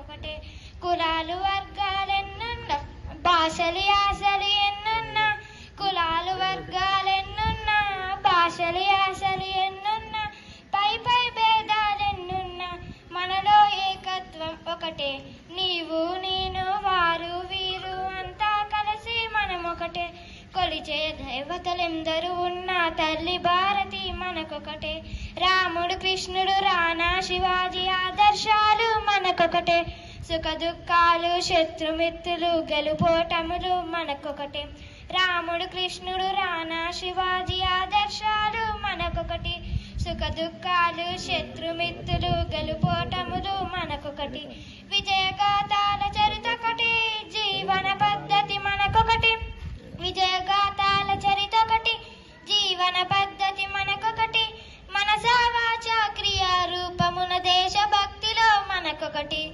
మనకొకటే. కులాలు వర్గాలెన్నున్నా, భాషలు యాసలు ఎన్నున్నా, కులాలు వర్గాలెన్నున్నా, భాషలు యాసలు ఎన్నున్నా, పై పై భేదాలెన్నున్నా, మనలో ఏకత్వం ఒకటే. నీవు నేను వారు వీరు అంతా కలిసి మనమొకటే. కొలిచే దేవతలెందరూ ఉన్న తల్లి భారతి మనకొకటే. రాముడు కృష్ణుడు రానా శివాజీ ఆదర్శాలు మనకొకటే. సుఖ దుఃఖాలు శత్రుమిత్రులు గెలుపోటములు మనకొకటే. రాముడు కృష్ణుడు రానా శివాజీ ఆదర్శాలు మనకొకటి. సుఖ దుఃఖాలు శత్రుమిత్రులు గెలుపోటములు మనకొకటి. విజయగాథాల చరితొకటి, జీవన పద్ధతి మనకొకటి. విజయగాథాల చరితొకటి, జీవన పద్ధతి మనకొకటి. మనసా వాచా క్రియా రూపమున దేశభక్తిలో మనకొకటి.